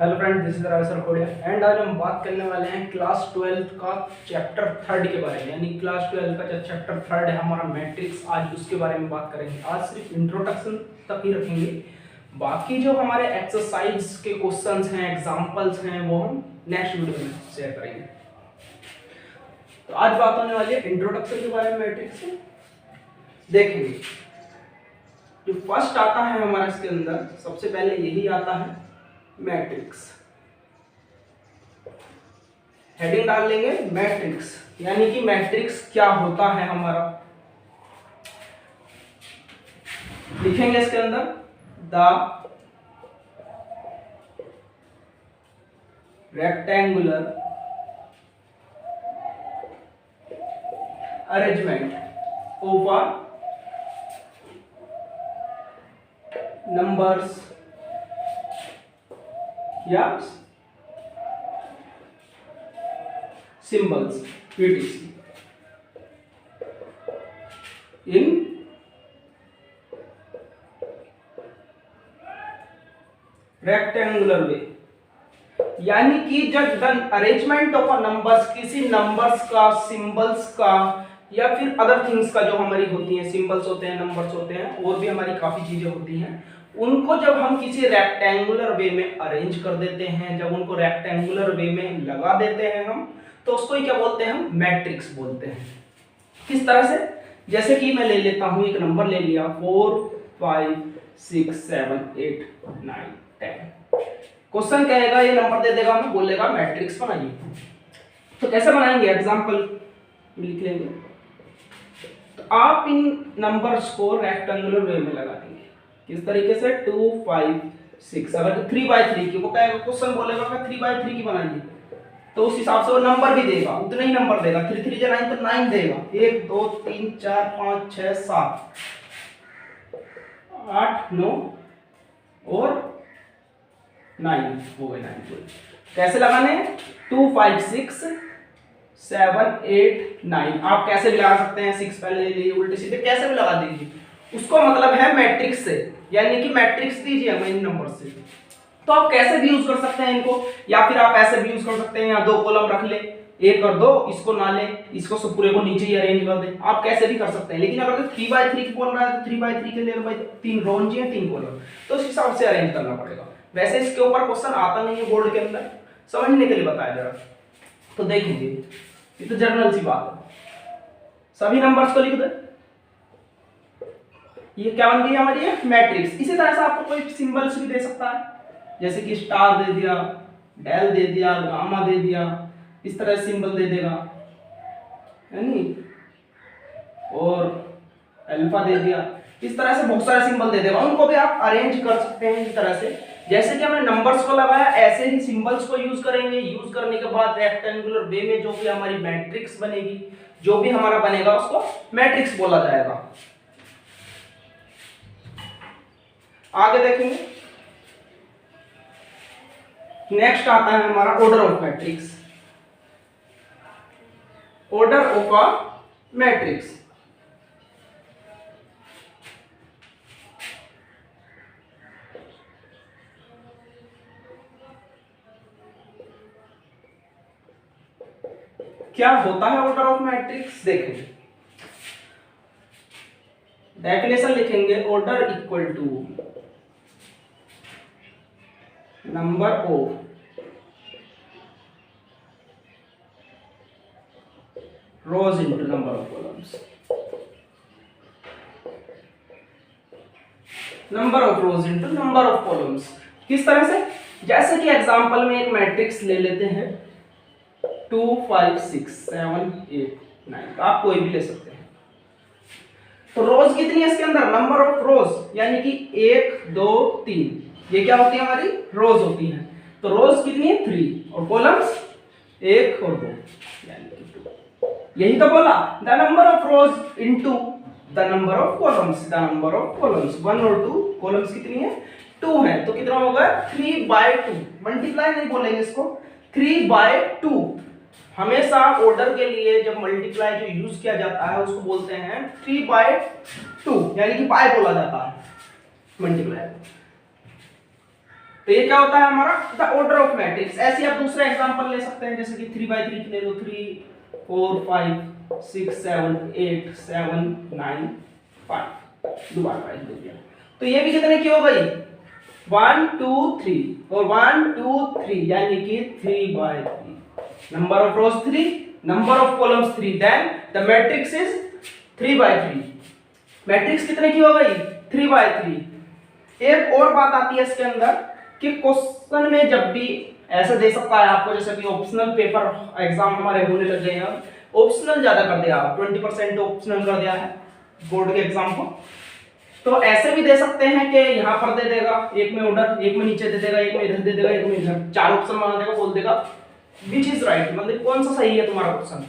Hello friends, this is Raj Sarkodiya and आज हम बात करने वाले हैं क्लास 12 का चैप्टर 3 के बारे में। यानी क्लास 12 का जो चैप्टर 3 है हमारा मैट्रिक्स, आज उसके बारे में बात करेंगे। आज सिर्फ इंट्रोडक्शन तक ही रखेंगे, बाकी जो हमारे एक्सरसाइज के क्वेश्चंस हैं, एग्जांपल्स हैं, वो हम नेक्स्ट वीडियो में शेयर करेंगे। तो आज बात होने वाली है इंट्रोडक्शन के बारे में मैट्रिक्स से। देखेंगे जो फर्स्ट आता है हमारा इसके अंदर, सबसे पहले यही आता है मैट्रिक्स। हेडिंग डाल लेंगे मैट्रिक्स, यानी कि मैट्रिक्स क्या होता है हमारा। लिखेंगे इसके अंदर the rectangular arrangement of numbers या symbols etc in rectangular way। यानी कि जब द अरेंजमेंट ऑफ नंबर्स, किसी नंबर्स का, सिंबल्स का या फिर अदर थिंग्स का जो हमारी होती हैं, सिंबल्स होते हैं, नंबर्स होते हैं, और भी हमारी काफी चीजें होती हैं, उनको जब हम किसी रेक्टेंगुलर वे में अरेंज कर देते हैं, जब उनको रेक्टेंगुलर वे में लगा देते हैं हम, तो उसको ही क्या बोलते हैं, हम मैट्रिक्स बोलते हैं। किस तरह से, जैसे कि मैं ले लेता हूं, एक नंबर ले लिया 4 5 6 7 8 9 10। क्वेश्चन कहेगा, ये नंबर दे देगा, हमें बोलेगा मैट्रिक्स बनाइए। तो कैसे बनाएंगे, एग्जांपल लिख लेंगे। तो आप इन नंबर्स को रेक्टेंगुलर वे में लगा देंगे। किस तरीके से, 2 5 6। अगर 3/3 की, वो कहेगा, क्वेश्चन बोलेगा कि 3/3 की बनाइए, तो उस हिसाब से वो नंबर भी देगा, उतने ही नंबर देगा। 3 3 9 तो 9 देगा। 1 2 3 4 5 6 7 8 9 और 9 हो गए 9। कैसे लगाने, 2 5 6 7 8 9। आप कैसे भी लगा सकते हैं, 6 पहले ले लीजिए, उल्टे सीधे कैसे भी लगा दीजिए। उसको मतलब है मैट्रिक्स से, यानी कि मैट्रिक्स दीजिए हमें इन नंबर से। तो आप कैसे भी यूज कर सकते हैं इनको, या फिर आप ऐसे भी यूज कर सकते हैं, यहाँ 2 कॉलम रख ले, 1 और 2, इसको ना ले, इसको सब पूरे को नीचे ही अरेंज कर दे। आप कैसे भी कर सकते हैं, लेकिन अगर 3/3 की बोल रहा है तो 3/3 के लिए भाई 3 रो चाहिए, 3 कॉलम, तो उस हिसाब से अरेंज करना पड़ेगा। वैसे इसके ऊपर क्वेश्चन आता नहीं है बोर्ड के अंदर, समझने के लिए बताया जरा। तो देखेंगे, ये तो जनरल सी बात है, सभी नंबर्स को लिख दे। ये क्या बन गई हमारी मैट्रिक्स। इसी तरह से आपको कोई सिंबल्स भी दे सकता है, जैसे कि स्टार दे दिया, डेल दे दिया, गामा दे दिया, इस तरह सिंबल दे देगा, है नी, और अल्फा दे दिया। इस तरह से बहुत सारे सिंबल दे देगा, उनको भी आप अरेंज कर सकते हैं इस तरह से। जैसे कि हमने नंबर्स को लगाया, ऐसे ही सिंबल्स को यूज करेंगे। यूज करने के बाद रेक्टेंगुलर वे में जो भी हमारी मैट्रिक्स बनेगी, जो भी हमारा बनेगा, उसको मैट्रिक्स बोला जाएगा। आगे देखेंगे, नेक्स्ट आता है हमारा order of matrix. Order of a matrix, क्या होता है ऑर्डर ऑफ मैट्रिक्स, देखेंगे। डेफिनेशन लिखेंगे, order equal to number of rows into number of columns। number of rows into number of columns। किस तरह से, जैसे कि एग्जांपल में एक मैट्रिक्स ले लेते हैं 2 5 6 7 8 9, आप कोई भी ले सकते हैं। तो रोज कितनी है इसके अंदर, नंबर ऑफ रोज, यानी कि 1 2 3, ये क्या होती है हमारी, रोज होती हैं। तो रोज कितनी है, 3, और कॉलम्स 1 और 2, यानी कि 2। यही तो बोला, the number of rose into the number of columns. The number of columns 1 और 2, कॉलम्स कितनी है, 2 है, तो कितना होगा, 3/2। मल्टीप्लाई नहीं बोलेंगे इसको, 3/2। हमेशा ऑर्डर के लिए जब मल्टीप्लाई जो यूज किया जाता है उसको बोलते हैं 3/2, यानी कि पाई बोला जाता है मल्टीप्लाई। तो ये क्या होता है हमारा द ऑर्डर ऑफ मैट्रिक्स। ऐसे आप दूसरा एग्जांपल ले सकते हैं, जैसे कि 3 by 3 ले लो, 3 4 5 6 7 8 7 9 5 दोबारा 5 दे दिया। तो ये भी कितने की हो गई 1 2 3 और 1 2 3 यानी कि 3 by 3। Number of rows 3, number of columns 3, then the matrix is 3 by 3। Matrix कितने की हो गई 3 by 3। एक और बात आती है इसके अंदर कि क्वेश्चन में जब भी ऐसा दे सकता है आपको, जैसे कि ऑप्शनल पेपर एग्जाम हमारे होने लग गए हैं, ऑप्शनल ज्यादा कर दिया, 20% ऑप्शनल कर दिया है बोर्ड के एग्जाम को। तो ऐसे भी दे सकते हैं कि यहाँ पर दे देगा एक में ऑर्डर, एक में नीचे दे देगा, एक में इधर दे देगा, एक में इधर, 4 ऑप्शन बना देगा, बोल देगा विच इज राइट, मतलब कौन सा सही है तुम्हारा क्वेश्चन।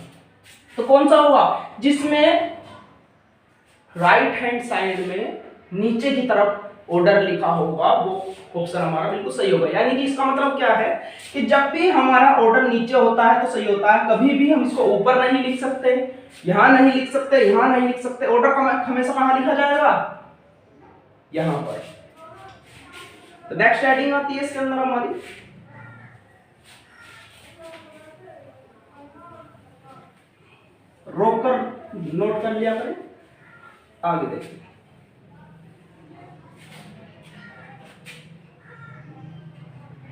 तो कौन सा होगा जिसमें राइट हैंड साइड में नीचे की तरफ ऑर्डर लिखा होगा वो ऑप्शन हमारा बिल्कुल सही होगा। यानी कि इसका मतलब क्या है कि जब भी हमारा ऑर्डर नीचे होता है तो सही होता है, कभी भी हम इसको ऊपर नहीं लिख सकते, यहां नहीं लिख सकते, यहां नहीं लिख सकते। ऑर्डर हमेशा कहां लिखा जाएगा यहां पर। तो नेक्स्ट हेडिंग आती है इसके अंदर हमारी रोक कर नोट कर लिया करें, आगे देखिए।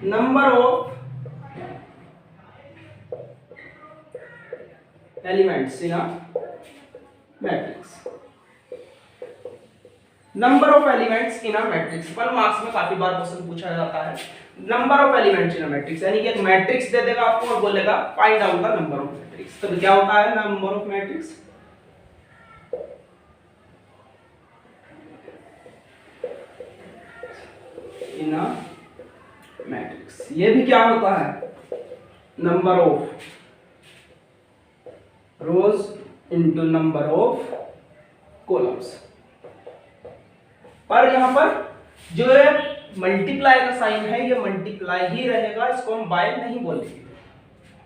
Number of elements in a matrix, number of elements in a matrix 1 marks में काफी बार क्वेश्चन पूछा जाता है। Number of elements in a matrix यानी कि एक मैट्रिक्स दे देगा आपको और बोलेगा find out the number of matrix. तो क्या होता है number of matrix in a matrix. ये भी क्या होता है number of rose into number of columns. पर यहां पर जो है मल्टीप्लाई का साइन है ये मल्टीप्लाई ही रहेगा, इसको हम बाय नहीं बोलेंगे।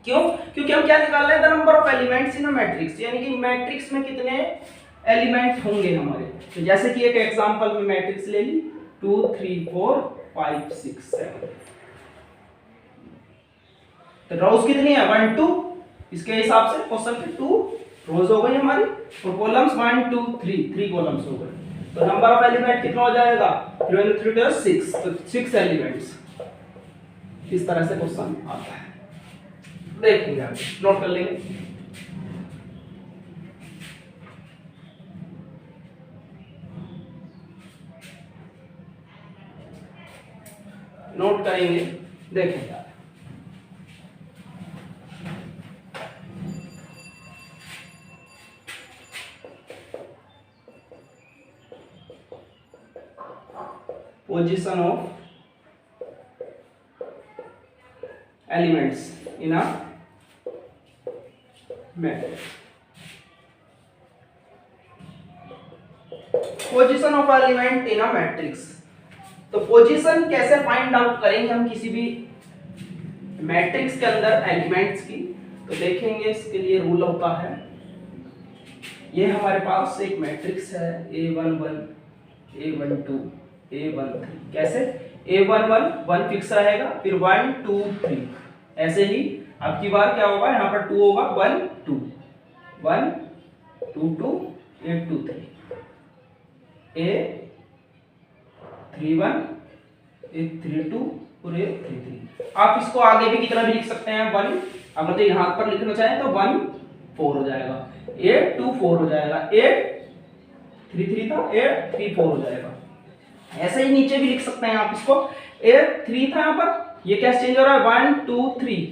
क्यों? क्योंकि हम क्या निकाल रहे हैं the number of elements in a matrix, यानी कि मैट्रिक्स में कितने एलिमेंट होंगे हमारे। तो जैसे कि एक एग्जांपल में मैट्रिक्स ले ली 2 3 4 5 6 7, तो रोज कितनी है 1 2, इसके हिसाब से क्वेश्चन के 2 रोज हो गई हमारी और कॉलम्स 1 2 3 कॉलम्स हो गए। तो नंबर ऑफ एलिमेंट कितना हो जाएगा 3 3 6, तो 6 एलिमेंट्स। इस तरह से क्वेश्चन आता है, देखेंगे आप नोट कर लेंगे। नोट करेंगे, देखेंगे आप। Position of elements in a matrix. Position of element in a matrix, तो पोजीशन कैसे फाइंड आउट करेंगे हम किसी भी मैट्रिक्स के अंदर एलिमेंट्स की। तो देखेंगे इसके लिए रूल होता है, ये हमारे पास एक मैट्रिक्स है A11 A12 A13। कैसे A11 1 फिक्स रहेगा, फिर 1 2 3, ऐसे ही अब की बार क्या होगा यहाँ पर 2 होगा 1 2 1 2 2 8 2 3 A31 A32 और A33। आप इसको आगे भी कितना भी लिख सकते हैं 1, अगर तो यहाँ पर लिखना चाहें तो 1 4 हो जाएगा, A24 हो जाएगा, A33 था A34 हो जाएगा। ऐसे ही नीचे भी लिख सकते हैं आप इसको, A3 था यहाँ पर, ये कैसे चेंज हो रहा है 1 2 3,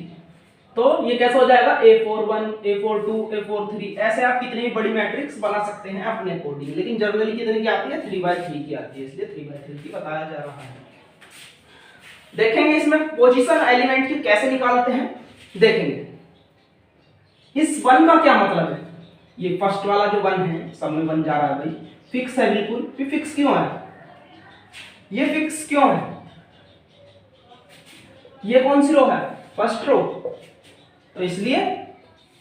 तो ये कैसे हो जाएगा A41 A42 A43। ऐसे आप कितनी भी बड़ी मैट्रिक्स बना सकते हैं अपने अकॉर्डिंग, लेकिन जनरली कितनी की आती है 3/3 की आती है, इसलिए 3/3 की बताया जा रहा है। देखेंगे इसमें पोजीशन एलिमेंट की कैसे निकालते हैं, देखेंगे। इस 1 का क्या मतलब है, ये फर्स्ट वाला जो 1 है सब में 1 जा रहा है भाई, फिक्स है बिल्कुल। फिर फिक्स क्यों है, ये फिक्स क्यों है, ये कौन सी रो है फर्स्ट रो, तो इसलिए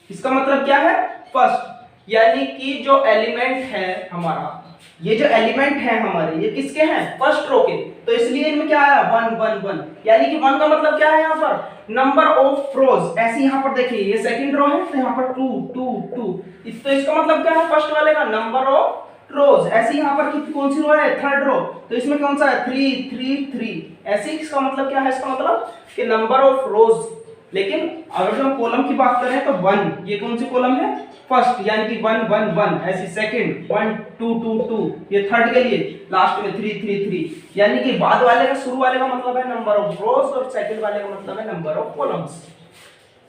इसका मतलब क्या है फर्स्ट। यानी कि जो एलिमेंट है हमारा, ये जो एलिमेंट है हमारे, ये किसके हैं? फर्स्ट रो के। तो इसलिए इनमें क्या आया? 1 1 1, यानी कि 1 का मतलब क्या है यहाँ पर? नंबर ऑफ रोज। ऐसे यहाँ पर देखिए ये सेकंड रो है, तो यहाँ पर 2 2 2, तो इसका मतलब क्या है? फर्स्ट वाले का नंबर ऑफ रोज। ऐसे यहाँ पर कौन सी रो है? थर्ड रो, तो इसमें कौन सा है? 3 3 3। ऐसे इसका मतलब क्या है? इसका मतलब कि नंबर ऑफ रोज। लेकिन अगर हम कॉलम की बात करें तो 1, ये कौन सी कॉलम है? फर्स्ट, यानी कि 1 1 1। ऐसी सेकंड 1 2 2 2, ये थर्ड के लिए। लास्ट में 3 3 3, यानी कि बाद वाले का, शुरू वाले का मतलब है नंबर ऑफ रोज, और सेकंड वाले का मतलब है नंबर ऑफ कॉलम्स।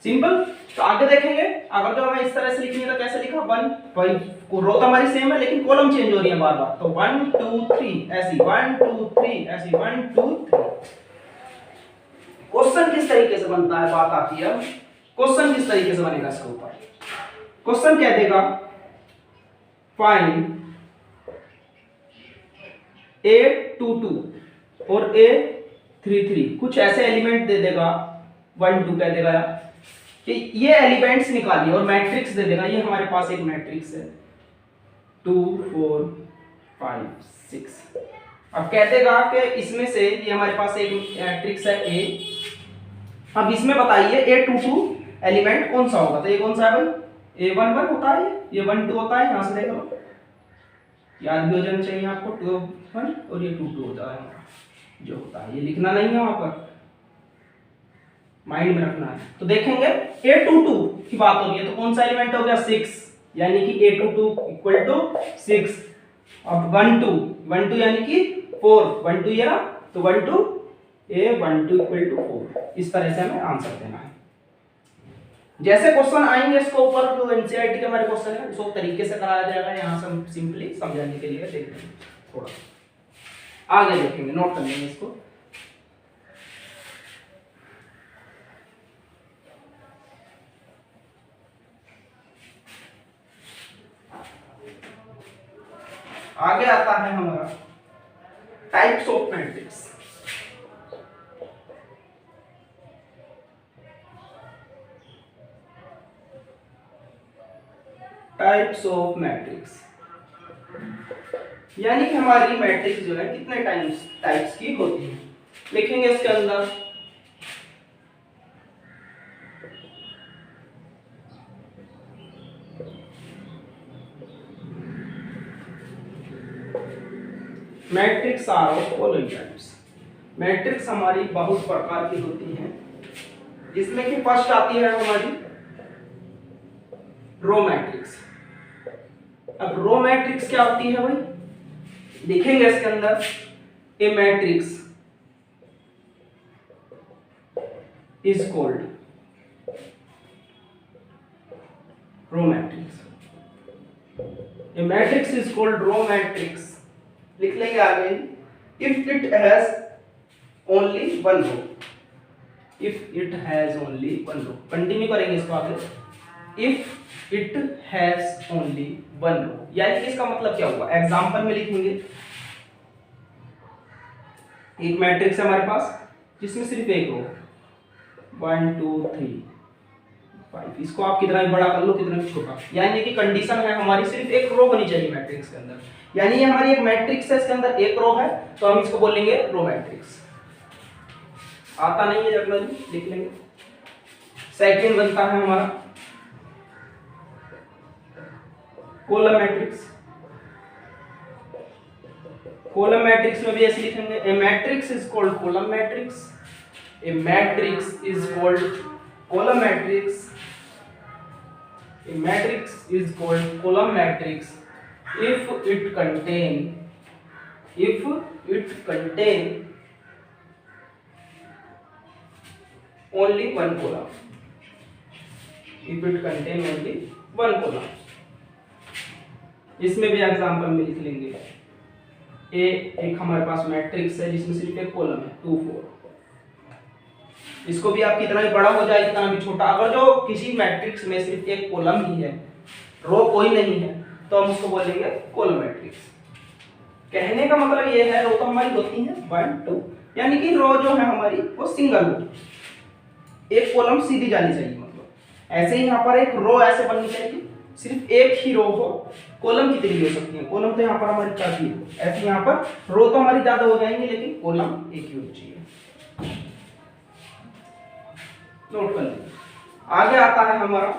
सिंपल। तो आगे देखेंगे, अगर जो हमें इस तरह से लिखनी है तो कैसे लिखा? 1 भाई, रो तो हमारी सेम है लेकिन कॉलम चेंज हो रही है बार बार, तो 1 2 3 ऐसी, 1 2 3 ऐसी, 1 2 3। क्वेश्चन किस तरीके से बनता है, बात आती है। क्वेश्चन किस तरीके से बनेगा इसके ऊपर? क्वेश्चन क्या देगा? फाइंड A22 और A33, कुछ ऐसे एलिमेंट दे देगा, 1 2 कह देगा कि ये एलिमेंट्स निकालिए, और मैट्रिक्स दे देगा। ये हमारे पास एक मैट्रिक्स है 2 4 5 6। अब कह देगा कि इसमें से, ये हमारे पास एक मैट्रिक्स है A, अब इसमें बताइए A22 एलिमेंट कौन सा होगा? तो ये कौन सा है भाई? A11 होता है, ये 1 2 होता है। यहां से देख लो, याद भी हो जाना चाहिए आपको, 2 1 और ये 2 2 होता है जो होता है। ये लिखना नहीं है वहां पर, माइंड में रखना है। तो देखेंगे A22 की बात हो रही है, तो कौन सा एलिमेंट हो गया? 6, यानी कि A22 इक्वल टू 6। अब 1 2 यानी कि 4, 1 2 ये ना, तो 1 2 A12 इक्वल टू 4। इस तरह से हमें आंसर देना है। जैसे क्वेश्चन आएंगे इसके ऊपर, जो एनसीईआरटी के हमारे क्वेश्चन है, उसको तरीके से कराया जाएगा। यहाँ से हम सिंपली समझाने के लिए देखते हैं, थोड़ा आगे देखेंगे, नोट कर लेंगे इसको। आगे आता है हमारा types of matrix. Types of matrix, यानी कि हमारी मैट्रिक्स जो है कितने टाइप्स की होती है। लिखेंगे इसके अंदर matrix are of following types. Matrix हमारी बहुत प्रकार की होती हैं, जिसमें कि फर्स्ट आती है हमारी रो मैट्रिक्स। अब रो मैट्रिक्स क्या होती है भाई? लिखेंगे इसके अंदर a matrix is called row matrix. A matrix is called row matrix. लिख लेंगे आगे, if it has only one row. If it has only one row, continue करेंगे इसको आगे। If it has only one row, यानी कि इसका मतलब क्या हुआ? एग्जांपल में लिखेंगे, एक मैट्रिक्स है हमारे पास जिसमें सिर्फ एक रो, 1 2 3 5। इसको आप कितना भी बड़ा कर लो, कितना भी छोटा, यानी कि कंडीशन है हमारी सिर्फ एक रो होनी चाहिए मैट्रिक्स के अंदर। यानी ये हमारी एक मैट्रिक्स है, इसके अंदर एक रो है, तो हम इसको बोलेंगे रो मैट्रिक्स। आता नहीं है जनरली, लिख लेंगे। सेकंड बनता है हमारा कॉलम मैट्रिक्स। कॉलम मैट्रिक्स में भी ऐसे लिखेंगे, a matrix is called column matrix. A matrix is called column matrix. A matrix is called column matrix if it contain only one column। if it contain only one column। इसमें भी example में लिख लेंगे, ए एक हमारे पास matrix है जिसमें सिर्फ एक कॉलम है 2 4। इसको भी आप कितना भी बड़ा हो जाए, कितना भी छोटा, अगर जो किसी मैट्रिक्स में सिर्फ एक कॉलम ही है, रो कोई नहीं है, तो हम उसको बोलेंगे कॉलम मैट्रिक्स। कहने का मतलब ये है, रो तो हमारी होती है 1 2, यानी कि रो जो है हमारी वो सिंगल रो, एक कॉलम सीधी जानी चाहिए। मतलब ऐसे ही यहाँ पर एक रो ऐसे बननी चाहिए, सिर्फ एक ही रो हो, कॉलम कितनी भी हो सकती है, कॉलम तो यहाँ पर हमारी काफी है, ऐसे यहाँ पर रो तो हमारी ज्यादा हो जाएंगे लेकिन कॉलम एक ही होनी चाहिए। नोट कर लीजिए। आगे आता है हमारा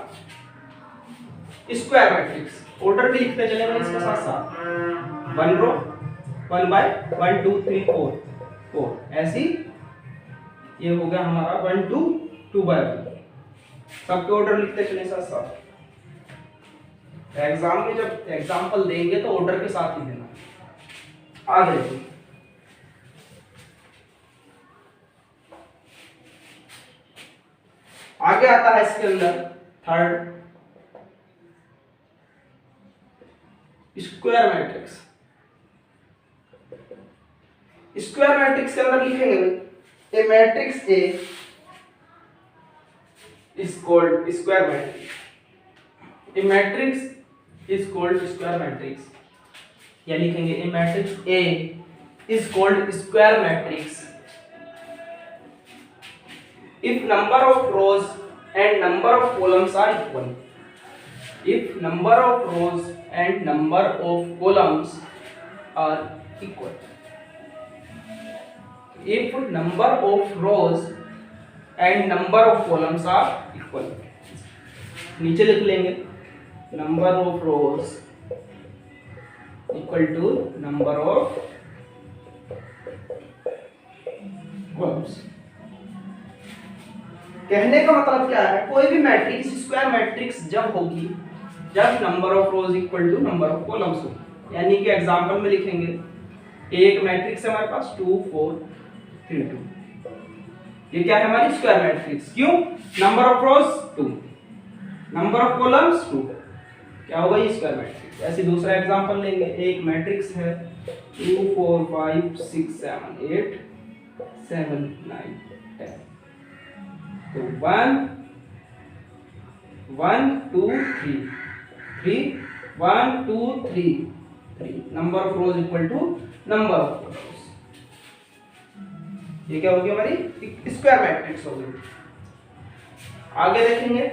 स्क्वायर मैट्रिक्स, ऑर्डर भी लिखते चलेंगे इसके साथ साथ, 1 रो 1 बाय 1 2 3 4 ऐसी, ये हो गया हमारा 1 2 2 बाय 1, सबके ऑर्डर लिखते चले साथ साथ। एग्जाम में जब एग्जाम्पल देंगे तो ऑर्डर के साथ ही देना। आगे देखिए, आगे आता है इसके अंदर third square matrix. Square matrix के अंदर लिखेंगे a matrix A is called square matrix, a matrix is called square matrix, या लिखेंगे a matrix A is called square matrix if number of rows and number of columns are equal, if number of rows and number of columns are equal, if number of rows and number of columns are equal, नीचे लिख लेंगे number of rows equal to number of columns। कहने का मतलब क्या है, कोई भी मैट्रिक्स स्क्वायर मैट्रिक्स जब होगी जब number of rows equal to number of columns होगी, यानी कि एग्जांपल में लिखेंगे एक मैट्रिक्स है हमारे पास 2 4 3 2, ये क्या है हमारी स्क्वायर मैट्रिक्स, क्यों, number of rose 2 number of columns 2, क्या होगा ये स्क्वायर मैट्रिक्स। ऐसे दूसरा एग्जांपल लेंगे, एक मैट्रिक्स है 2 4 5 6 7 8 7 9 10, तो 1 1 2 3 3 1 2 3 3, number of rows equal to number of columns, ये क्या होगी हमारी स्क्वायर मैट्रिक्स होगी। आगे देखेंगे,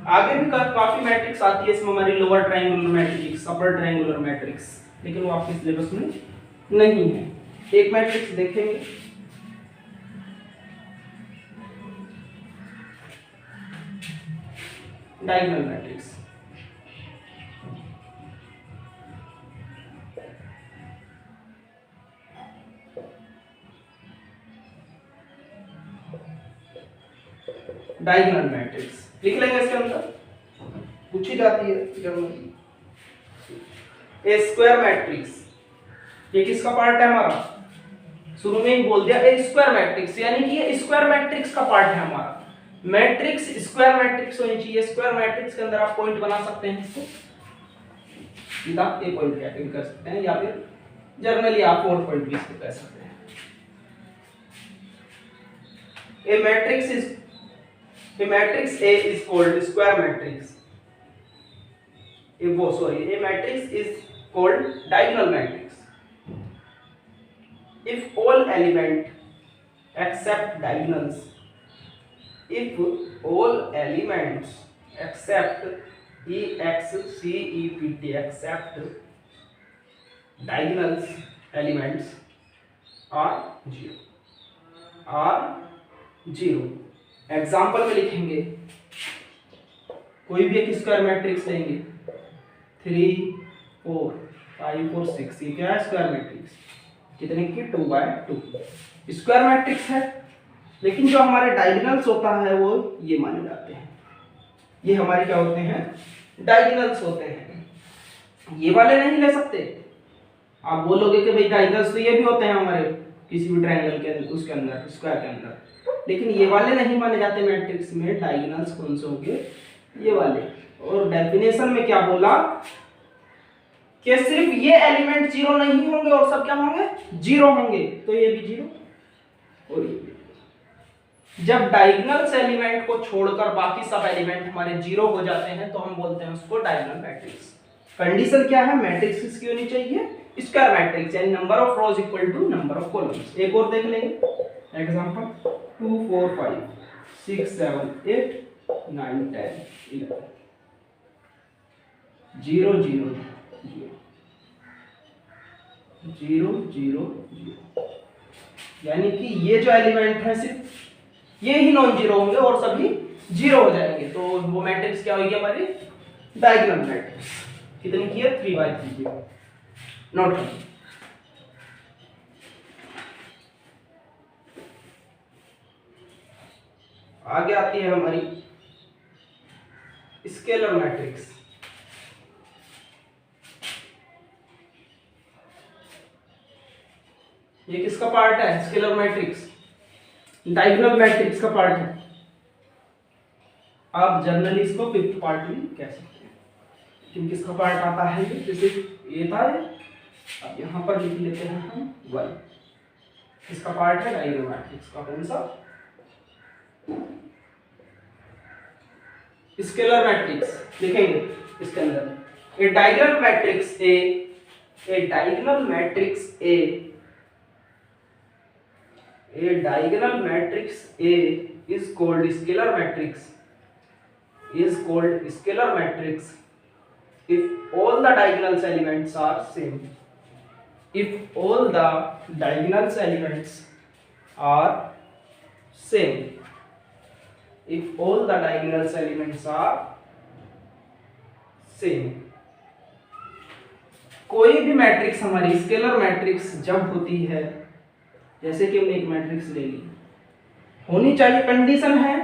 आगे भी काफी मैट्रिक्स आती है, इसमें हमारी lower triangular matrix, upper triangular matrix, लेकिन वो आपके सिलेबस में नहीं है। एक मैट्रिक्स देखेंगे, डायगोनल मैट्रिक्स, डायगोनल मैट्रिक्स लिख लेंगे इसके अंदर, पूछी जाती है जनरली। ए स्क्वायर मैट्रिक्स, ये किसका पार्ट है हमारा, शुरू में ही बोल दिया ए स्क्वायर मैट्रिक्स, यानी कि ये स्क्वायर मैट्रिक्स का पार्ट है हमारा। मैट्रिक्स स्क्वायर मैट्रिक्स होनी चाहिए, स्क्वायर मैट्रिक्स के अंदर आप पॉइंट बना सकते हैं, इसको सीधा ए पॉइंट कैपिंग कर सकते हैं, या फिर जनरली आप 4 पॉइंट भी इसको कह सकते हैं। A matrix A is called square matrix, a matrix is called diagonal matrix if all element except diagonals, if all elements except except diagonals elements are zero। Example में लिखेंगे, कोई भी एक स्क्वायर मैट्रिक्स लेंगे 3 4 5 4 6, ये क्या है स्क्वायर मैट्रिक्स, कितने की 2 बाय 2 स्क्वायर मैट्रिक्स है, लेकिन जो हमारे डायगोनल्स होता है वो ये माने जाते हैं, ये हमारे क्या होते हैं डायगोनल्स होते हैं, ये वाले नहीं ले सकते। आप बोलोगे कि भाई डायगोनल्स तो ये भी होते हैं हमारे किसी भी ट्रायंगल के उसके अंदर स्क्वायर के अंदर, लेकिन ये वाले नहीं माने जाते मैट्रिक्स में। डायगोनल्स कौन से होंगे, ये वाले। और डेफिनेशन में क्या बोला कि सिर्फ ये एलिमेंट जीरो नहीं होंगे और सब क्या होंगे जीरो होंगे, तो ये भी जीरो और ये भी। जब डायगोनल्स एलिमेंट को छोड़कर बाकी सब एलिमेंट हमारे जीरो हो जाते हैं तो हम बोलते हैं उसको डायगोनल मैट्रिक्स। कंडीशन क्या है, मैट्रिक्स किसकी होनी चाहिए स्क्वायर मैट्रिक्स, यानी number of rows equal to number of columns. एक और देख लेंगे एग्जांपल 2 4 5 6 7 8 9 10 11, 0 0 0 0 0 0, यानी कि ये जो एलिमेंट है सिर्फ ये ही नॉन जीरो होंगे और सभी जीरो हो जाएंगे। तो वो मैट्रिक्स क्या होगी हमारी डायगोनल मैट्रिक्स। कितनी की है 3/3 की। नोट करिए। आगे आती है हमारी स्केलर मैट्रिक्स। ये किसका पार्ट है स्केलर मैट्रिक्स? डायगोनल मैट्रिक्स का पार्ट है। आप जनरली इसको फिफ्थ पार्ट भी कह सकते हैं, क्योंकि इसका पार्ट आता है जैसे ये था। अब यहां पर लिख लेते हैं हम 1। इसका पार्ट है डायगोनल मैट्रिक्स का। कौन सा? स्केलर मैट्रिक्स लिखेंगे इसके अंदर। A diagonal matrix A diagonal matrix A diagonal matrix A is called scalar matrix if all the diagonal elements are same. If all the diagonal elements are same. If all the diagonal elements are same. कोई भी matrix हमारी scalar matrix जब होती है, जैसे कि हमने एक मैट्रिक्स ले ली, होनी चाहिए, कंडीशन है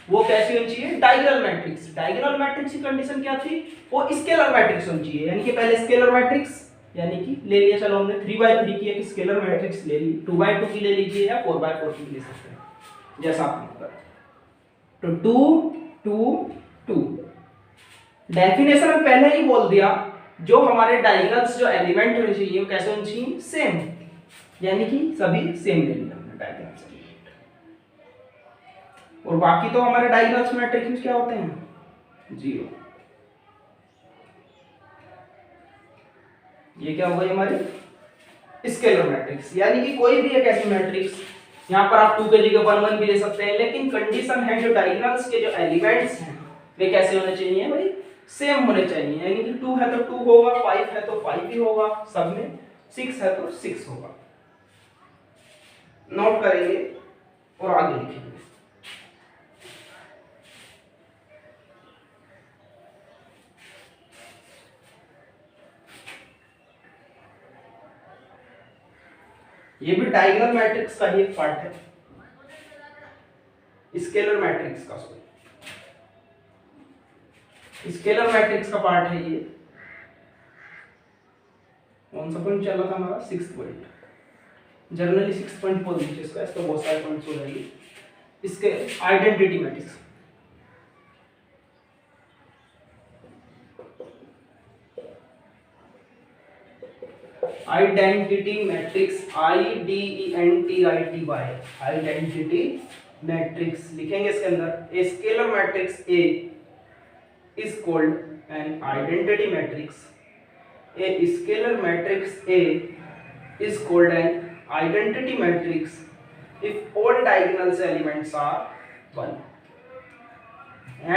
वो कैसी होनी चाहिए डायगोनल मैट्रिक्स। डायगोनल मैट्रिक्स की कंडीशन क्या थी? वो स्केलर मैट्रिक्स होनी चाहिए। यानी कि पहले स्केलर मैट्रिक्स यानी कि ले लिया, चलो हमने 3/3 की एक स्केलर मैट्रिक्स ले ली, 2/2 की ले लीजिए या 4/4 की ले सकते हैं जैसा आपने कहा। तो 2 2 2 डेफिनेशन में पहले ही बोल दिया, जो हमारे डायगोनल्स जो एलिमेंट होने चाहिए वो कैसे होने चाहिए सेम, यानी कि सभी सेम ले लिया हमने डायगोनल्स एलिमेंट। और बाकी तो हमारे डायगोनल्स मैट्रिक्स क्या होते हैं 0। ये क्या होगा हमारी स्केलर मैट्रिक्स। यानी कि कोई भी एक ऐसी मैट्रिक्स, यहाँ पर आप 2 के जगह 1 1 भी ले सकते हैं, लेकिन कंडीशन है जो डायगोनल्स के जो एलिमेंट्स हैं वे कैसे होने चाहिए भाई सेम होने चाहिए। यानी कि 2 है तो 2 होगा, 5 है तो 5 ही होगा, सब में 6 है तो 6 होगा। नोट करेंगे और आगे लिखेंगे। ये भी डायगोनल मैट्रिक्स का ही एक पार्ट है, स्केलर मैट्रिक्स का। स्केलर मैट्रिक्स का पार्ट है ये। कौन सा पॉइंट चल रहा था हमारा 6th point. Generally 6th point बोल दीजिए इसका, इसका बहुत सारे पॉइंट्स हो जाएंगे। इसके identity matrix, identity matrix IDENTITY identity matrix लिखेंगे इसके अंदर। A scalar matrix A is called an identity matrix. A scalar matrix A is called an identity matrix if all diagonal elements are 1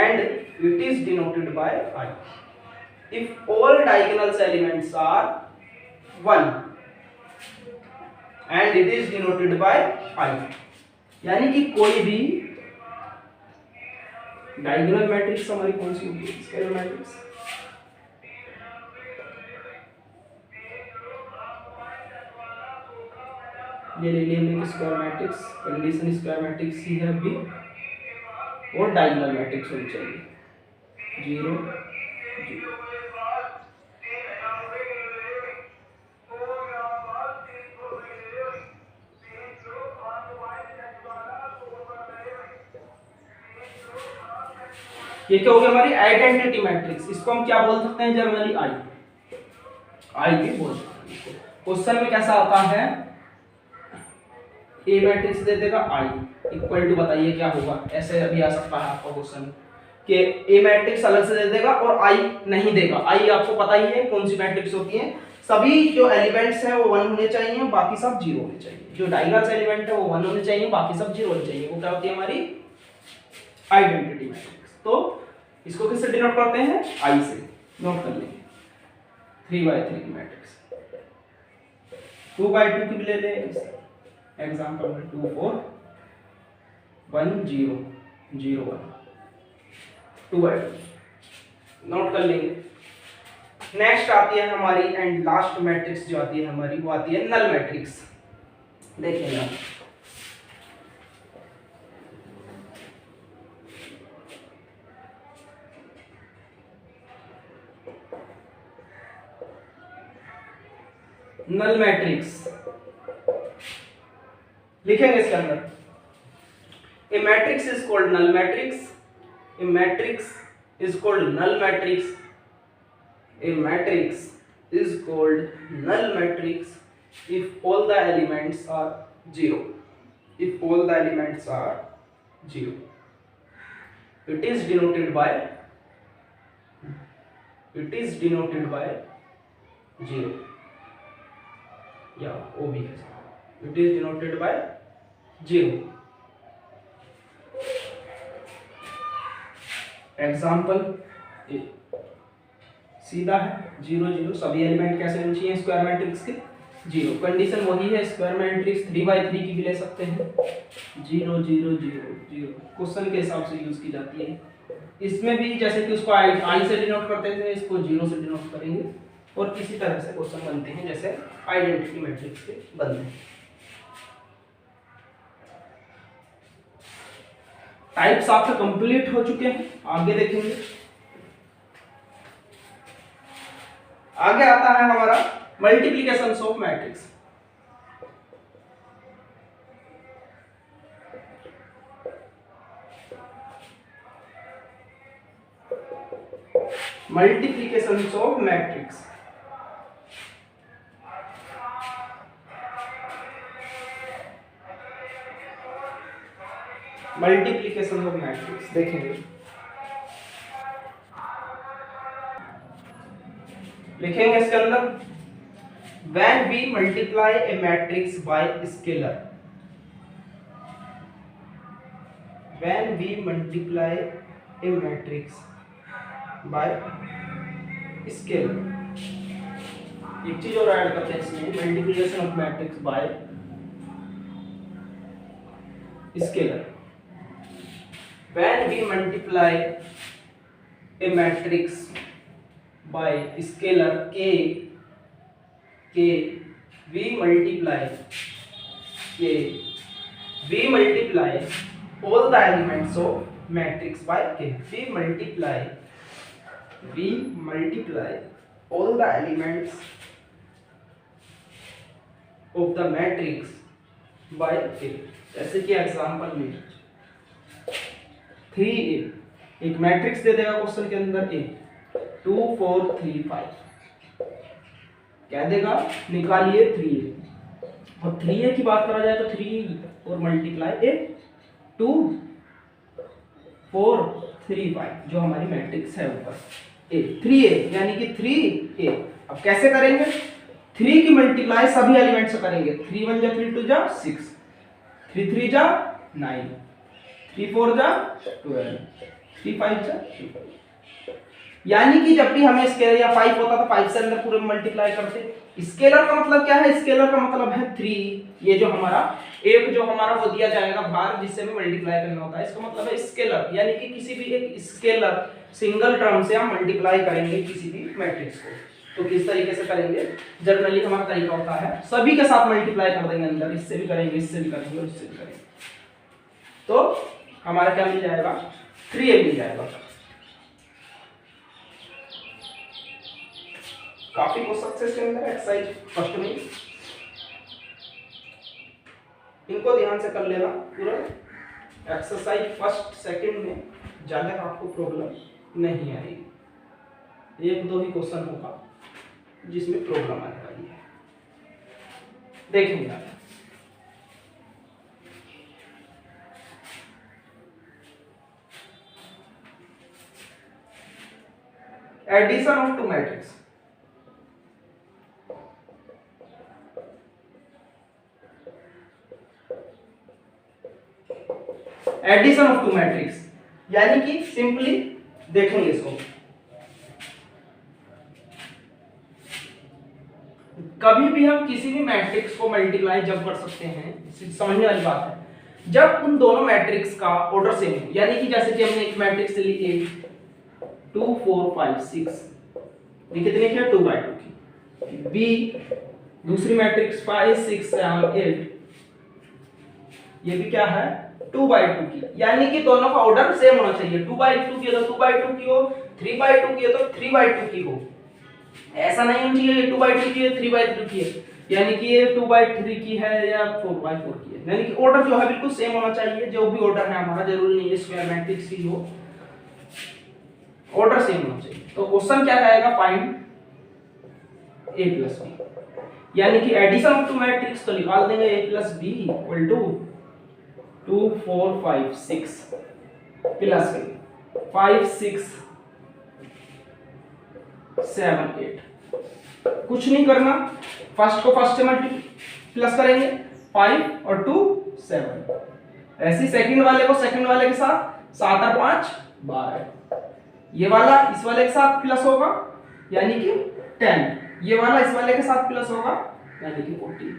and it is denoted by I. If all diagonal elements are 1 and it is denoted by I, यानी कि कोई भी diagonal matrix हमारी कौन सी होगी scalar matrix. ये ले लिए हमने square matrix, condition square matrix ही है भी, और डायगोनल मैट्रिक्स होनी चाहिए 0 0। ये क्या हो गया हमारी आइडेंटिटी मैट्रिक्स। इसको हम क्या बोल सकते हैं जनरली आई भी बोल सकते हैं। क्वेश्चन में कैसा आता है ए मैट्रिक्स दे देगा आई इक्वल टू, बताइए क्या होगा। ऐसे अभी आ सकता है आपका क्वेश्चन कि ए मैट्रिक्स अलग से दे देगा और आई नहीं देगा। आई आपको पता ही है कौन सी मैट्रिक्स होती है, सभी जो एलिमेंट्स हैं वो 1 होने चाहिए, बाकी सब 0 होने चाहिए। जो डायगोनल एलिमेंट है वो 1 होने चाहिए, बाकी सब 0 होने चाहिए। वो क्या होती है हमारी आइडेंटिटी मैट्रिक्स। तो इसको किससे डिनोट करते हैं आई से। नोट कर लेंगे 3/3 की मैट्रिक्स। 2/2 की भी ले लें एग्जाम्पल में 2 4 1 0 0 1 2/2 नोट कर लेंगे। नेक्स्ट आती है हमारी एंड लास्ट मैट्रिक्स जो आती है हमारी, वो आती है नल मैट्रिक्स। देखिएगा नल मैट्रिक्स लिखेंगे इसके अंदर, a matrix is called null matrix, a matrix is called null matrix, a matrix is called null matrix if all the elements are 0, if all the elements are 0. It is denoted by 0 या OB है, it is denoted by 0. Example सीधा है 0 0, सभी element कैसे होने चाहिए square matrix के 0। Condition वही है स्क्वायर मैट्रिक्स 3/3 की भी ले सकते हैं 0 0 0 0, क्वेश्चन के हिसाब से यूज की जाती है। इसमें भी जैसे कि उसको आई से डिनोट करते थे, इसको 0 से डिनोट करेंगे और इसी तरह से क्वेश्चन बनते हैं जैसे आइडेंटिटी मैट्रिक्स के बनते हैं। टाइप्स आपके कंप्लीट हो चुके हैं, आगे देखेंगे। आगे आता है हमारा multiplication of matrix. Multiplication of matrix multiplication of matrix देखेंगे, लिखेंगे इसके अंदर when we multiply a matrix by scalar, when we multiply a matrix by scalar, एक चीज और ऐड करते हैं इसमें, multiplication of matrix bye scalar. when we multiply a matrix by scalar k, we multiply all the elements of matrix by k, we multiply all the elements of the matrix by k। जैसे कि example में 3a, एक matrix दे देगा question के अंदर a 2 4 3 5, क्या देगा निकालिए 3a, और 3a की बात करा जाए तो 3 और मल्टीप्लाई a 2 4 3 5 जो हमारी मैट्रिक्स है ऊपर a 3a यानी कि 3a। अब कैसे करेंगे, 3 की मल्टीप्लाई सभी एलिमेंट से करेंगे, 3 1 जा 3 2 जा 6, 3 3 जा 9, 3 4 जा 12, 3 5 जा 2। यानी कि जब भी हमें स्केलर या 5 होता तो 5 से अंदर पूरे मल्टीप्लाई करते। स्केलर का मतलब क्या है, स्केलर का मतलब है 3, ये जो हमारा एक जो हमारा वो दिया जाएगा भार जिससे हमें मल्टीप्लाई करना होता है, इसका मतलब है स्केलर। यानी कि किसी भी एक स्केलर सिंगल टर्म से हम मल्टीप्लाई करेंगे किसी भी मैट्रिक्स को, तो किस तरीके से करेंगे, जनरली हमारा तरीका होता है सभी के साथ मल्टीप्लाई कर देंगे अंदर, इससे भी करेंगे, इससे भी करेंगे और इससे भी करेंगे, तो हमारा क्या मिल जाएगा 3a मिल जाएगा। काफी क्वेश्चन से इसके अंदर एक्सरसाइज फर्स्ट में, इनको ध्यान से कर लेना पूरा। एक्सरसाइज फर्स्ट सेकंड में ज्यादा आपको प्रॉब्लम नहीं आएगी, 1-2 ही क्वेश्चन होगा जिसमें प्रॉब्लम आने वाली है, देखेंगे आप। Addition of two matrix, addition of two matrix यानी कि सिंपली देखेंगे इसको, कभी भी हम किसी भी मैट्रिक्स को मल्टीप्लाई जब कर सकते हैं, समझने वाली बात है, जब उन दोनों मैट्रिक्स का ऑर्डर सेम हो। यानी कि जैसे कि हमने एक मैट्रिक्स ली 8 2 4 5 6, ये कितने की है 2 by 2 की। बी दूसरी मैट्रिक्स 5 6 7 8, ये भी क्या है 2 by 2 की। यानी कि दोनों का ऑर्डर सेम होना चाहिए। 2 by 2 की है तो 2 by 2 की हो, 3 by 2 की है तो 3 by 2 की हो। ऐसा नहीं होना चाहिए 2 by 2 की है 3 by 3 की है, यानी कि ये 2 by 3 की है या 4 by 4 की है। यानी कि ऑर्डर जो है बिल्कुल सेम होना चाहिए। जो भी ऑर्डर है हमारा, जरूरी नहीं है स्क्वायर मैट्रिक्स ही हो, ऑर्डर सेम होना चाहिए। तो क्वेश्चन क्या कहेगा, फाइंड a plus b, यानी कि एडिशन ऑफ टू मैट्रिक्स तो निकाल देंगे a plus b equal to 2 4 5 6 plus 5 6 7 8। कुछ नहीं करना, फर्स्ट को फर्स्ट से प्लस करेंगे 5 और 2 7, ऐसे सेकंड वाले को सेकंड वाले के साथ 7 और 5 12, ये वाला इस वाले के साथ प्लस होगा यानी कि 10, ये वाला इस वाले के साथ प्लस होगा यानी कि 14।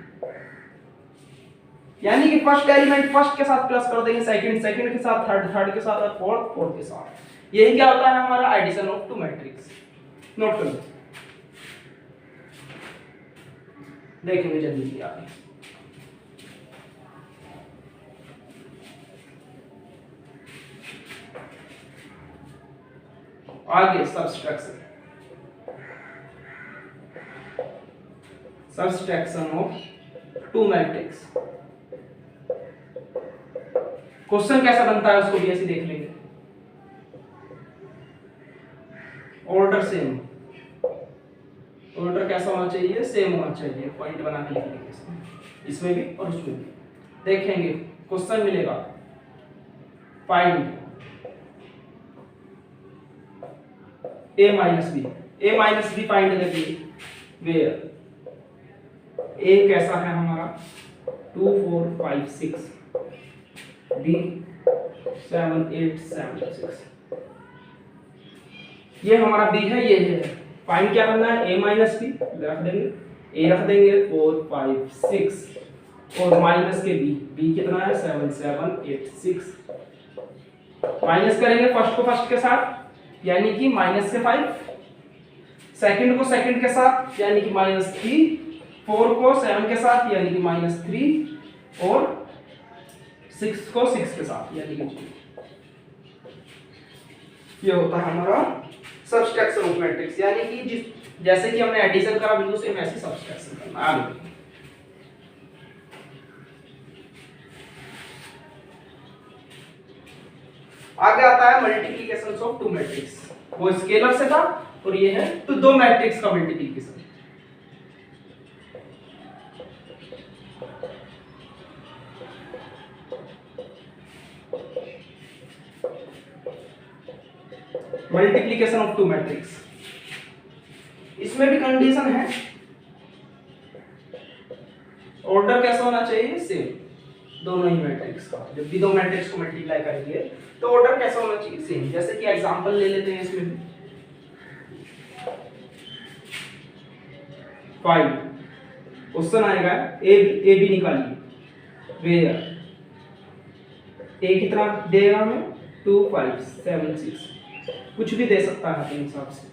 यानी कि फर्स्ट एलिमेंट फर्स्ट के साथ प्लस कर देंगे, सेकंड सेकंड के साथ, थर्ड थर्ड के साथ और फोर्थ फोर्थ के साथ। यही क्या होता है हमारा addition of two matrix. Note कर लो, देखेंगे जल्दी आगे। आगे subtraction, subtraction of two matrix. Question कैसा बनता है उसको भी ऐसे देख लेंगे। ऑर्डर सेम, ऑर्डर कैसा होना चाहिए, सेम होना चाहिए। पॉइंट बना के लिखेंगे इसमें भी और उसमें भी। देखेंगे क्वेश्चन मिलेगा, find a minus b find करिए वेयर a कैसा है हमारा 2 4 5 6, b 7 8 7 6, ये हमारा b है, ये है। फाइंड क्या करना है, a माइनस b रख देंगे, a रख देंगे 4 5 6 और माइनस के b कितना है 7 7 8 6। माइनस करेंगे फर्स्ट को फर्स्ट के साथ यानी कि माइनस के 5, सेकंड को सेकंड के साथ यानी कि -3, 4 को 7 के साथ यानी कि -3 और 6 को 6 के साथ यानी कि 2। ये होता है हमारा सब्सट्रैक्शन ऑफ मैट्रिक्स। यानी कि जैसे कि हमने एडिशन करा बिल्कुल सेम ऐसे सब्सट्रैक्शन करना। आगे आता है मल्टीप्लिकेशन ऑफ टू मैट्रिक्स। वो स्केलर से था और ये है तो दो मैट्रिक्स का multiplication. Multiplication of two matrix, इसमें भी कंडीशन है, ऑर्डर कैसा होना चाहिए, सेम दोनों ही मैट्रिक्स का। जब भी दो मैट्रिक्स को मल्टीप्लाई करेंगे तो ऑर्डर कैसा होना चाहिए, सेम। जैसे कि एग्जांपल ले लेते हैं इसमें 5, क्वेश्चन आएगा ए बी निकालिए वेयर ए कितना देगा हमें 2 5 7 6, कुछ भी दे सकता है अपने हिसाब से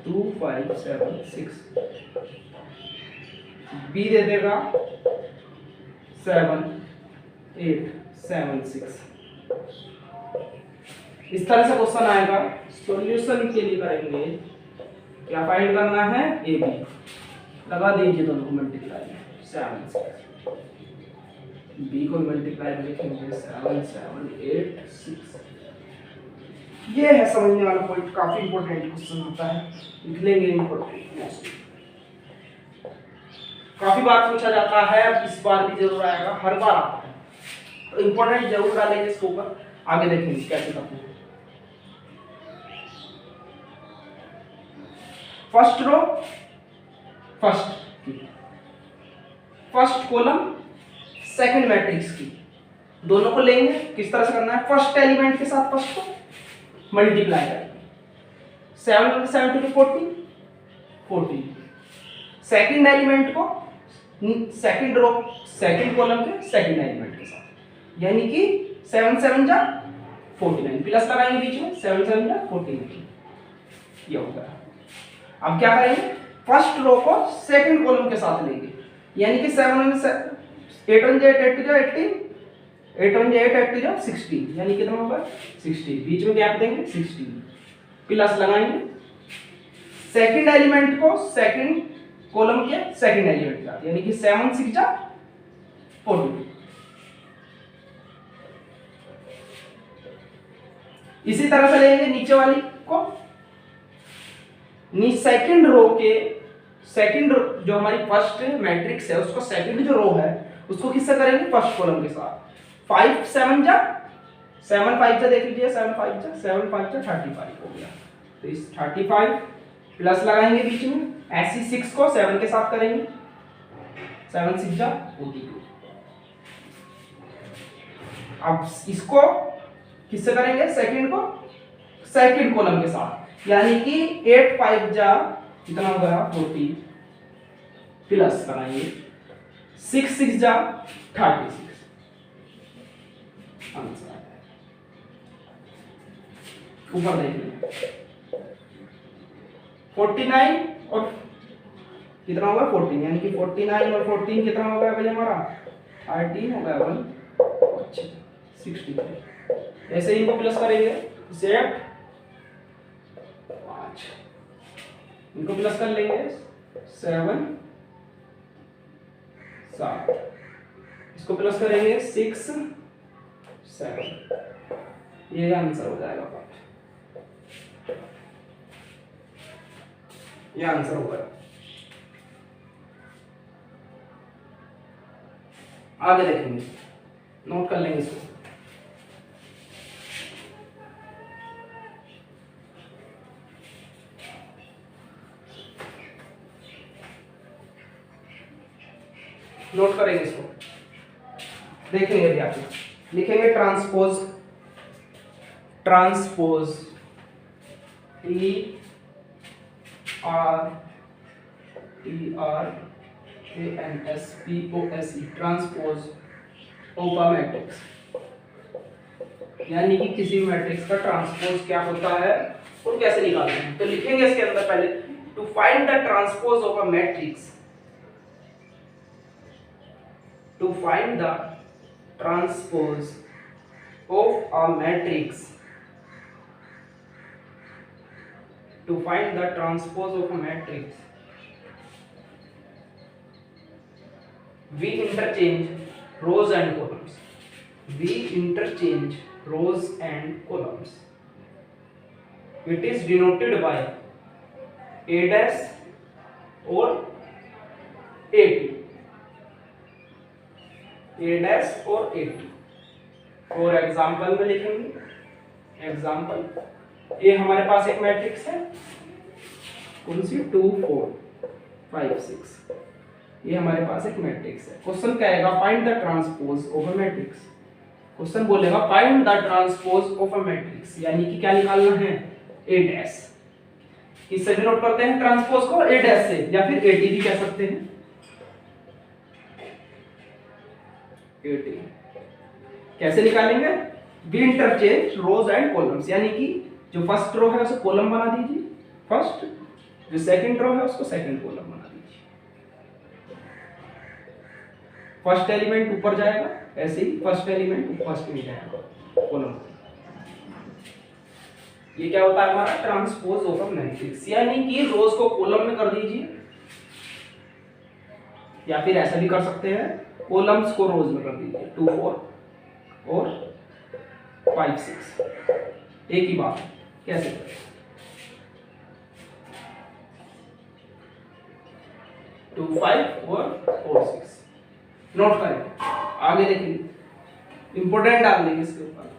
2 5 7 6, बी दे देगा 7 8 7 6। इस तरह से क्वेश्चन आएगा। सॉल्यूशन के लिए करेंगे क्या, फाइंड करना है ए बी, लगा दीजिए दोनों को मल्टीप्लाई 7 6, बी को मल्टीप्लाई में लिखेंगे 7 7 8 6। ये है समझने वाला पॉइंट, काफी इंपॉर्टेंट क्वेश्चन होता है, लिख लेंगे इंपॉर्टेंट। काफी बार पूछा जाता है, इस बार भी जरूर आएगा, हर बार आता है, तो इंपॉर्टेंट जरूर डालेंगे इसके ऊपर। आगे देखेंगे कैसे करते हैं। First row first column second matrix की, दोनों को लेंगे। किस तरह से करना है, फर्स्ट एलिमेंट के साथ फर्स्ट को मल्टीप्लाई करेंगे, 7 7 14 14, सेकंड एलिमेंट को सेकंड रो सेकंड कॉलम के सेकंड एलिमेंट के साथ, यानी कि 7 7 जा 49, प्लस लगाएंगे बीच में, 7 7 जा 49, ये होगा। अब क्या करेंगे, फर्स्ट रो को सेकंड कॉलम के साथ लेंगे, यानी कि 7 1 8 1 8 8 जा 18, 8 1 8 8 जा 16, यानी कितना होगा 60, बीच में गैप देंगे 16, प्लस लगाएंगे सेकंड एलिमेंट को सेकंड कॉलम के सेकंड एलिमेंट के साथ, यानी कि 7 6 जा 42। इसी तरह से लेंगे नीचे वाली को, सेकंड रो के सेकंड जो हमारी फर्स्ट मैट्रिक्स है उसको सेकंड जो रो है उसको किससे करेंगे, फर्स्ट कॉलम के साथ। 5 7 जा 7 5 जा देख लीजिए, 7 5 जा 35 हो गया, तो इस 35 प्लस लगाएंगे बीच में, ऐसी 6 को 7 के साथ करेंगे, 7 6 जा 42। अब इसको किससे करेंगे, सेकंड को सेकंड कॉलम के साथ, यानी कि 8 5 जा कितना हो गया 40, प्लस लगाएंगे 6 6 जा 36, आंसर ऊपर देखिए 49 और कितना होगा 14, यानी कि 49 और 14 कितना हो गया भाई हमारा 13 हो गया 1, 63। ऐसे ही इनको प्लस करेंगे, 5 इनको प्लस कर लेंगे, 7 7 इसको प्लस करेंगे 6 7, ये आंसर हो जाएगा, ये आंसर होगा। आगे देखेंगे, नोट कर लेंगे इसको। नोट करेंगे इसको, देखेंगे अभी आप लिखेंगे transpose, transpose TRANSPOSE transpose of a matrix, यानी कि किसी मैट्रिक्स का ट्रांसपोज क्या होता है और कैसे निकालते हैं। तो लिखेंगे इसके अंदर पहले, to find the transpose of a matrix, to find the transpose of a matrix, to find the transpose of a matrix, we interchange rows and columns, we interchange rows and columns, it is denoted by a dash or at, a dash or at। और example में लिखेंगे, example ये हमारे पास एक matrix है, कौन सी 2 4 5 6, ये हमारे पास एक मैट्रिक्स है। क्वेश्चन क्या आएगा, find the transpose of a matrix, question बोलेगा find the transpose of a matrix, यानी कि क्या निकालना है, ए डैश। इससे डिनोट करते हैं ट्रांसपोज को ए डैश से, या फिर एटी भी कह सकते हैं, एटी। कैसे निकालेंगे, we interchange rows and columns, यानी कि जो फर्स्ट रो है उसे कॉलम बना दीजिए फर्स्ट, जो सेकंड रो है उसको सेकंड कॉलम बना दीजिए। फर्स्ट एलिमेंट ऊपर जाएगा, ऐसे ही फर्स्ट एलिमेंट फर्स्ट में जाएगा कॉलम। ये क्या होता है हमारा ट्रांसपोज ऑफ अ मैट्रिक्स, यानी कि रोज को कॉलम में कर दीजिए, या फिर ऐसा भी कर सकते हैं कॉलम्स को रोज में कर दीजिए, 2 4 और 5 6, एक ही बात। कैसे, 2 5 और 4 6 नोट करें। आगे देखेंगे, इंपोर्टेंट डाल देंगे इसके ऊपर,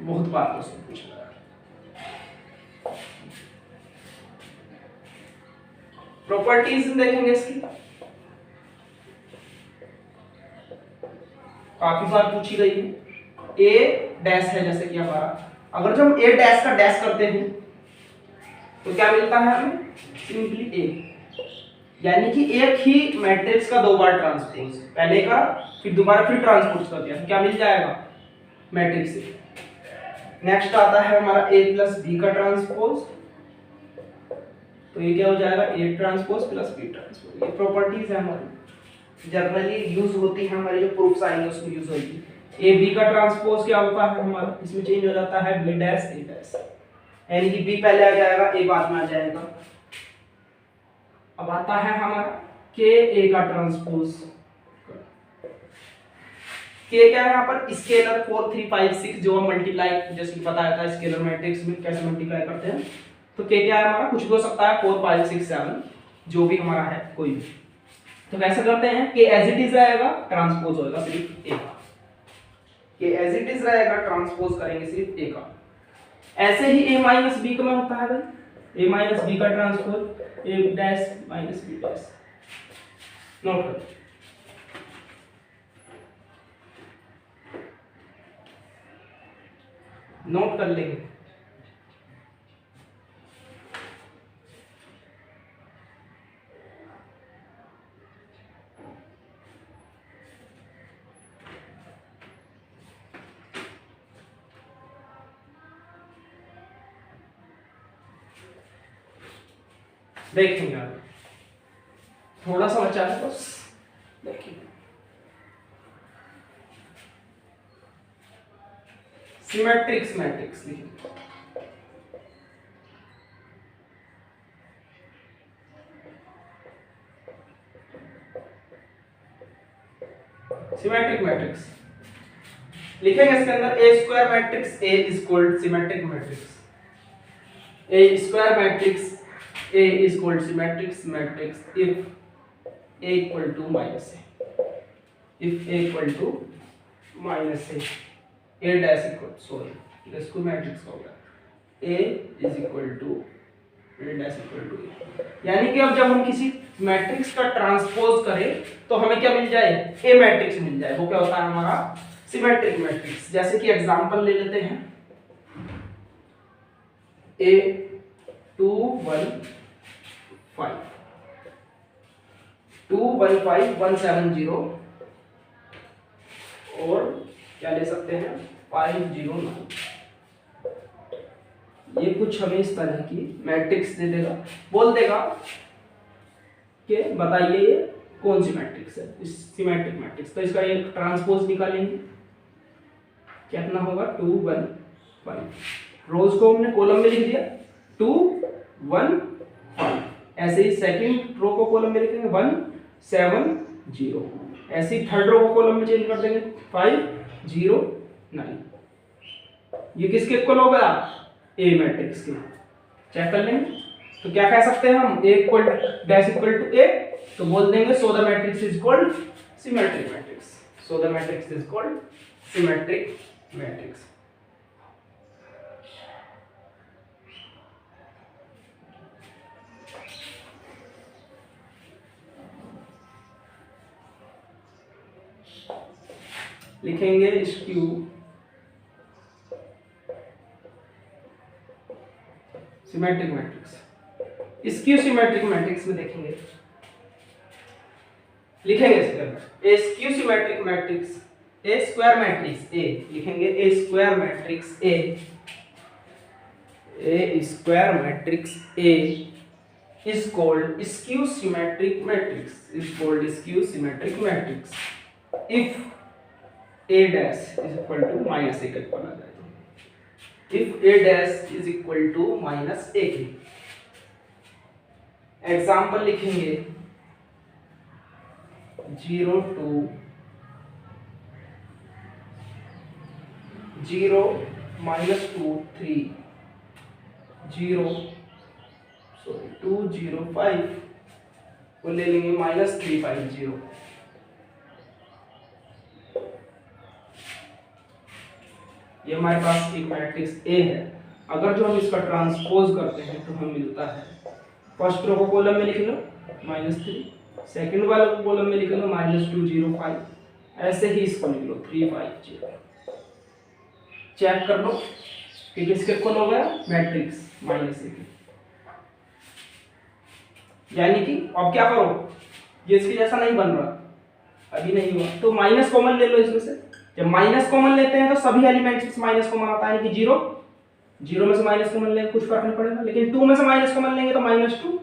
बहुत बार क्वेश्चन पूछा है। प्रॉपर्टीज देखेंगे इसकी, काफी बार पूछी गई है। ए डैश है जैसे कि हमारा, अगर जब हम ए डैश का डैश करते हैं तो क्या मिलता है हमें, सिंपली ए। यानी कि एक ही मैट्रिक्स का दो बार ट्रांसपोज, पहले का फिर दोबारा फिर ट्रांसपोज कर दिया, क्या मिल जाएगा मैट्रिक्स से। नेक्स्ट आता है हमारा a प्लस बी का ट्रांसपोज, तो ये क्या हो जाएगा a transpose plus b transpose. ये प्रॉपर्टीज है हमारी, जनरली यूज होती है, हमारी जो प्रूफ्स आएंगे उसमें यूज होगी। a b का ट्रांसपोज क्या होता है हमारा, इसमें चेंज हो जाता है b डैश a डैश, यानी कि b पहले आ जाएगा a बाद में आ जाएगा। अब आता है हमारा k a का ट्रांसपोज, k क्या है यहाँ पर स्केलर 4 3 5 6 जो हम मल्टीप्लाई जैसे कि बताया था स्केलर मैट्रिक्स में कैसे मल्टीप्लाई करते हैं, तो k क्या है हमारा कुछ भी हो सकता है 4 5 6 7 जो भी हमारा है कोई भी। तो कैसे करते हैं k एज इट इज रहेगा ट्रांसपोज होगा सिर्फ a का, k एज इट इज रहेगा ट्रांसपोज करेंगे सिर्फ a का। ऐसे ही a माइनस b का में होता है भाई, a माइनस b का transpose a dash minus b dash, note करो। नोट कर लेंगे। देखेंगे आगे, थोड़ा सा बचा है बस, देखिए सिमेट्रिक्स मैट्रिक्स लिखेंगे। सिमेट्रिक मैट्रिक्स लिखेंगे इसके अंदर a square matrix A is called symmetric matrix, A square matrix A is called symmetric matrix if A equal to minus A, if A equal to minus A dash equal sorry इसको matrix हो गया A is equal to A dash equal to A, यानी कि अब जब हम किसी matrix का ट्रांसपोज करें तो हमें क्या मिल जाए ए मैट्रिक्स मिल जाए, वो क्या होता है हमारा सिमेट्रिक मैट्रिक्स। जैसे कि एग्जांपल ले लेते हैं ए 2 1 5 2 1 5 1 7 0 और क्या ले सकते हैं 5 0 9, ये कुछ हमें इस तरह की मैट्रिक्स दे देगा, बोल देगा कि बताइए ये कौन सी मैट्रिक्स है, इस सिमेट्रिक मैट्रिक्स। तो इसका एक ट्रांसपोज निकालेंगे, कितना होगा 2 1 5, रोज को हमने कॉलम में लिख दिया 2 1 5, ऐसे ही सेकंड रो को कॉलम में लिखेंगे 1 7 0, ऐसे ही थर्ड रो को कॉलम में चेंज कर देंगे 5 0 9। ये किसके इक्वल हो गया ए मैट्रिक्स के, चेक कर लेंगे। तो क्या कह सकते हैं हम A equal dash equal to A, तो बोल देंगे so the matrix is called symmetric matrix, so the matrix is called symmetric matrix. लिखेंगे skew symmetric matrix. Skew symmetric matrix में देखेंगे, लिखेंगे A skew symmetric matrix A square matrix A, लिखेंगे A square matrix A square matrix A is called skew symmetric matrix, is called skew symmetric matrix if a dash is equal to minus a का equal आ जाए, if a dash is equal to minus a के। Example लिखेंगे 0 2 0 -2 3 0 sorry 2 0 5 को ले लेंगे -3 5 0। ये हमारे पास एक मैट्रिक्स ए है, अगर जो हम इसका ट्रांसपोज करते हैं तो हमें मिलता है फर्स्ट रो को कॉलम में लिख लो -3, सेकंड वाले को कॉलम में लिख लो -2 0 5, ऐसे ही इसको लिख लो 3 5 0। चेक कर लो कि किसके इक्वल हो गया मैट्रिक्स -a के। यानी कि अब क्या करो, ये इसके जैसा नहीं बन रहा, अभी नहीं हुआ, तो माइनस कॉमन ले लो इसमें से। जब माइनस कॉमन लेते हैं तो सभी एलिमेंट्स में माइनस कॉमन आता है, यानी कि जीरो, जीरो में से माइनस कॉमन लेंगे कुछ फर्क नहीं पड़ेगा, लेकिन 2 में से माइनस कॉमन लेंगे तो -2,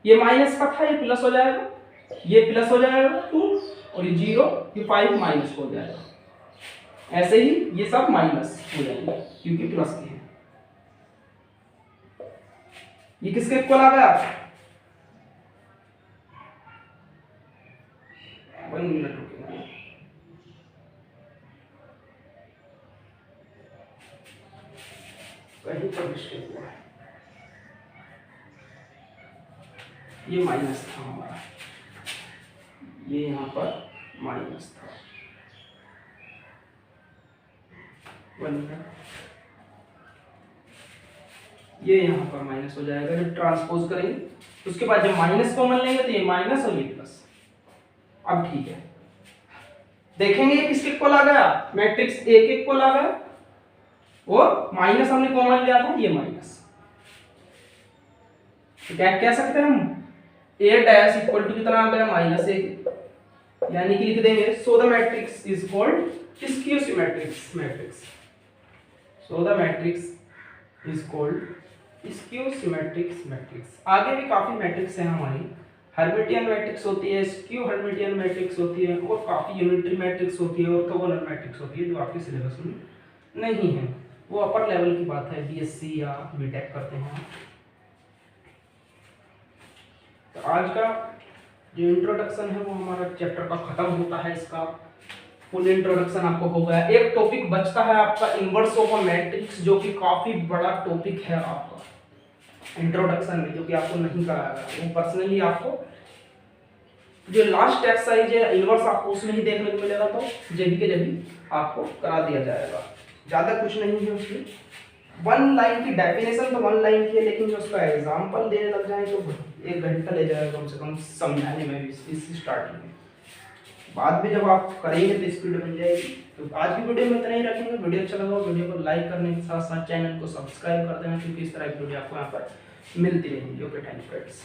ये माइनस का था ये प्लस हो जाएगा, ये प्लस हो जाएगा 2 और ये 0, ये 5 माइनस हो जाएगा। ऐसे ही ये सब माइनस हो जाएंगे क्योंकि प्लस के हैं। ये किसके इक्वल आ गया? 1 मिनट रुकिए, कहीं पर मिस्टेक हुआ है, ये माइनस था हमारा, ये यहाँ पर माइनस था, 1 मिनट, ये यहाँ पर माइनस हो जाएगा जब ट्रांसपोज करेंगे। उसके बाद जब माइनस कॉमन लेंगे तो ये माइनस और ये प्लस। अब ठीक है, देखेंगे ये किसके इक्वल आ गया? मैट्रिक्स ए के इक्वल आ गया, और माइनस हमने कॉमन लिया था, ये माइनस, तो क्या कह सकते हैं हम? ए डैश इक्वल टू कितना आ गया? -a, यानी कि लिख देंगे so the matrix is called skew symmetrics matrix, so the matrix is called skew symmetrics matrix. आगे भी काफी मैट्रिक्स हैं हमारी, हर्मिटियन मैट्रिक्स होती है, स्क्यू हर्मिटियन मैट्रिक्स होती है, और काफी यूनिटरी मैट्रिक्स होती है, ऑर्थोगोनल मैट्रिक्स होती है, जो आपके सिलेबस में नहीं है, वो अपर लेवल की बात है, बीएससी या बीटेक करते हैं। तो आज का जो इंट्रोडक्शन है वो हमारा चैप्टर का खत्म होता है, इसका फुल इंट्रोडक्शन आपको हो गया। एक टॉपिक बचता है आपका इनवर्स ऑफ अ मैट्रिक्स, जो कि काफी बड़ा टॉपिक है आपका इंट्रोडक्शन में, जो कि आपको नहीं कराया गया, वो पर्सनली आपको जो लास्ट एक्सरसाइज है इनवर्स आपको उसमें ही देखने को मिलेगा, तो जेबी के जेबी आपको करा दिया जाएगा, ज्यादा कुछ नहीं है उसमें। 1 लाइन की डेफिनेशन तो 1 लाइन की है, लेकिन जो उसका एग्जांपल देने लग जाए तो 1 घंटा ले जाएगा कम से कम समझाने में भी इस स्टार्टिंग में। बाद में जब आप करेंगे तो स्पीड बन जाएगी। तो आज की वीडियो में इतना ही रखेंगे। वीडियो अच्छा लगा वीडियो को लाइक करने के साथ साथ चैनल को सब्सक्राइब कर देना, क्योंकि इस तरह की वीडियो आपको यहाँ पर मिलती रहेंगी। Okay, thank you friends.